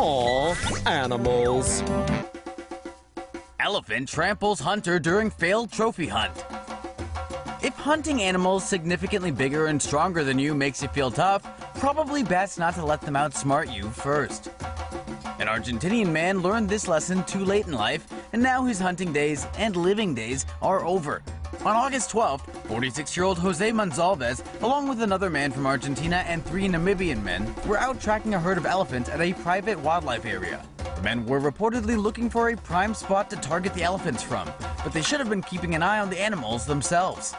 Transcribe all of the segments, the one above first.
Aw, animals. Elephant tramples hunter during failed trophy hunt. If hunting animals significantly bigger and stronger than you makes you feel tough, probably best not to let them outsmart you first. An Argentinian man learned this lesson too late in life, and now his hunting days and living days are over. On August 12th, 46-year-old Jose Monzalvez, along with another man from Argentina and 3 Namibian men, were out tracking a herd of elephants at a private wildlife area. The men were reportedly looking for a prime spot to target the elephants from, but they should have been keeping an eye on the animals themselves.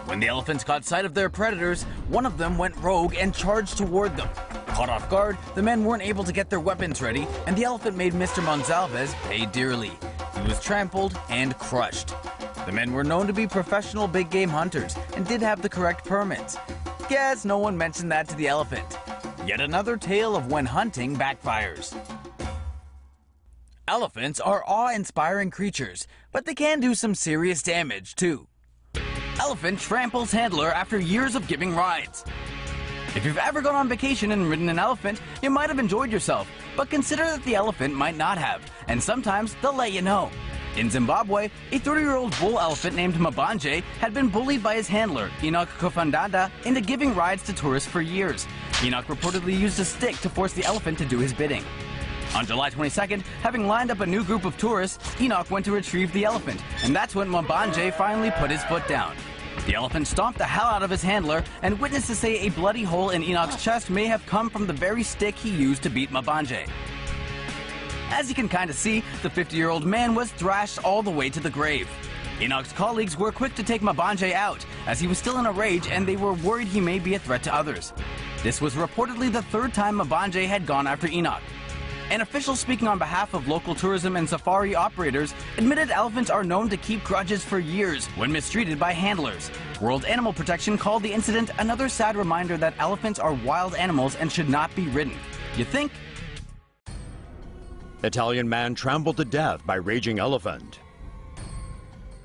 When the elephants caught sight of their predators, one of them went rogue and charged toward them. Caught off guard, the men weren't able to get their weapons ready, and the elephant made Mr. Monzalvez pay dearly. He was trampled and crushed. The men were known to be professional big game hunters and did have the correct permits. Guess no one mentioned that to the elephant. Yet another tale of when hunting backfires. Elephants are awe-inspiring creatures, but they can do some serious damage too. Elephant tramples handler after years of giving rides. If you've ever gone on vacation and ridden an elephant, you might have enjoyed yourself, but consider that the elephant might not have, and sometimes they'll let you know. In Zimbabwe, a 30-year-old bull elephant named Mbanje had been bullied by his handler, Enoch Kofandanda, into giving rides to tourists for years. Enoch reportedly used a stick to force the elephant to do his bidding. On July 22nd, having lined up a new group of tourists, Enoch went to retrieve the elephant, and that's when Mbanje finally put his foot down. The elephant stomped the hell out of his handler, and witnesses say a bloody hole in Enoch's chest may have come from the very stick he used to beat Mbanje. As you can kind of see, the 50-year-old man was thrashed all the way to the grave. Enoch's colleagues were quick to take Mbanje out, as he was still in a rage and they were worried he may be a threat to others. This was reportedly the 3rd time Mbanje had gone after Enoch. An official speaking on behalf of local tourism and safari operators admitted elephants are known to keep grudges for years when mistreated by handlers. World Animal Protection called the incident another sad reminder that elephants are wild animals and should not be ridden. You think? Italian man trampled to death by raging elephant.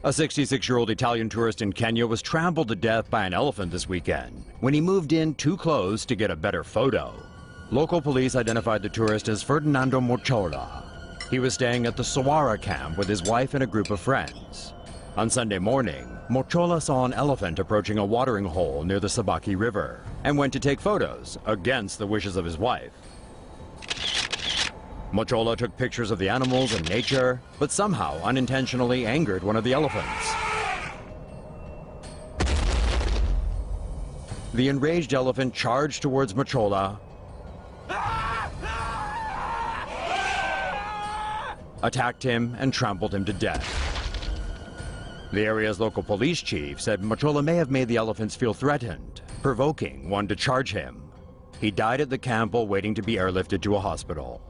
A 66-year-old Italian tourist in Kenya was trampled to death by an elephant this weekend when he moved in too close to get a better photo. Local police identified the tourist as Ferdinando Mochola. He was staying at the Sawara camp with his wife and a group of friends. On Sunday morning, Mochola saw an elephant approaching a watering hole near the Sabaki River and went to take photos against the wishes of his wife. Mochola took pictures of the animals and nature, but somehow unintentionally angered one of the elephants. The enraged elephant charged towards Mochola, attacked him, and trampled him to death. The area's local police chief said Mochola may have made the elephants feel threatened, provoking one to charge him. He died at the camp while waiting to be airlifted to a hospital.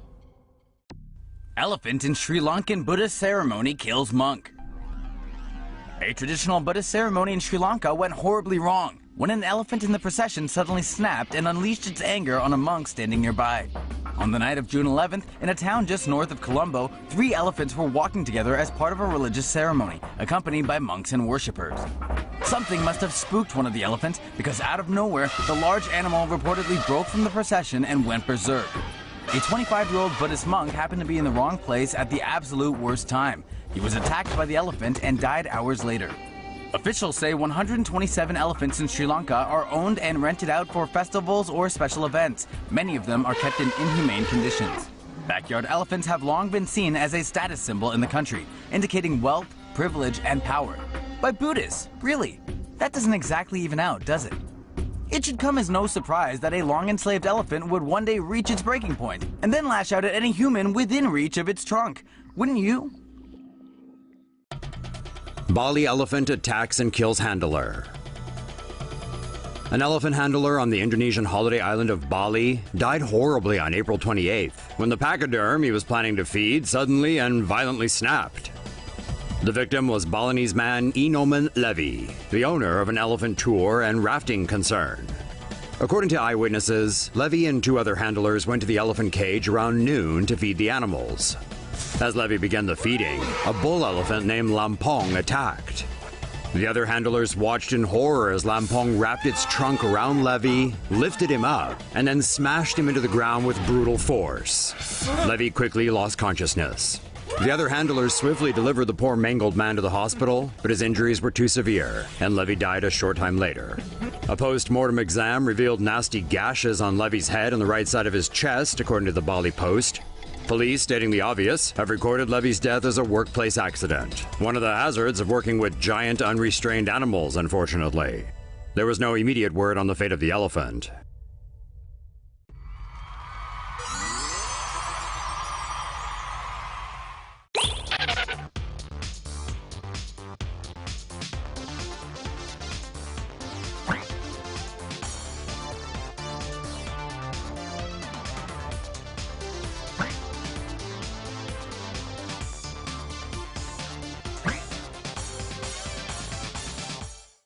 Elephant in Sri Lankan Buddhist ceremony kills monk. A traditional Buddhist ceremony in Sri Lanka went horribly wrong when an elephant in the procession suddenly snapped and unleashed its anger on a monk standing nearby. On the night of June 11th, in a town just north of Colombo, 3 elephants were walking together as part of a religious ceremony, accompanied by monks and worshippers. Something must have spooked one of the elephants, because out of nowhere, the large animal reportedly broke from the procession and went berserk. A 25-year-old Buddhist monk happened to be in the wrong place at the absolute worst time. He was attacked by the elephant and died hours later. Officials say 127 elephants in Sri Lanka are owned and rented out for festivals or special events. Many of them are kept in inhumane conditions. Backyard elephants have long been seen as a status symbol in the country, indicating wealth, privilege, and power. By Buddhists, really? That doesn't exactly even out, does it? It should come as no surprise that a long-enslaved elephant would one day reach its breaking point, and then lash out at any human within reach of its trunk. Wouldn't you? Bali elephant attacks and kills handler. An elephant handler on the Indonesian holiday island of Bali died horribly on April 28th when the pachyderm he was planning to feed suddenly and violently snapped. The victim was Balinese man Inoman Levy, the owner of an elephant tour and rafting concern. According to eyewitnesses, Levy and 2 other handlers went to the elephant cage around noon to feed the animals. As Levy began the feeding, a bull elephant named Lampong attacked. The other handlers watched in horror as Lampong wrapped its trunk around Levy, lifted him up, and then smashed him into the ground with brutal force. Levy quickly lost consciousness. The other handlers swiftly delivered the poor mangled man to the hospital, but his injuries were too severe, and Levy died a short time later. A post-mortem exam revealed nasty gashes on Levy's head and the right side of his chest, according to the BALI Post. Police, stating the obvious, have recorded Levy's death as a workplace accident. One of the hazards of working with giant, unrestrained animals, unfortunately. There was no immediate word on the fate of the elephant.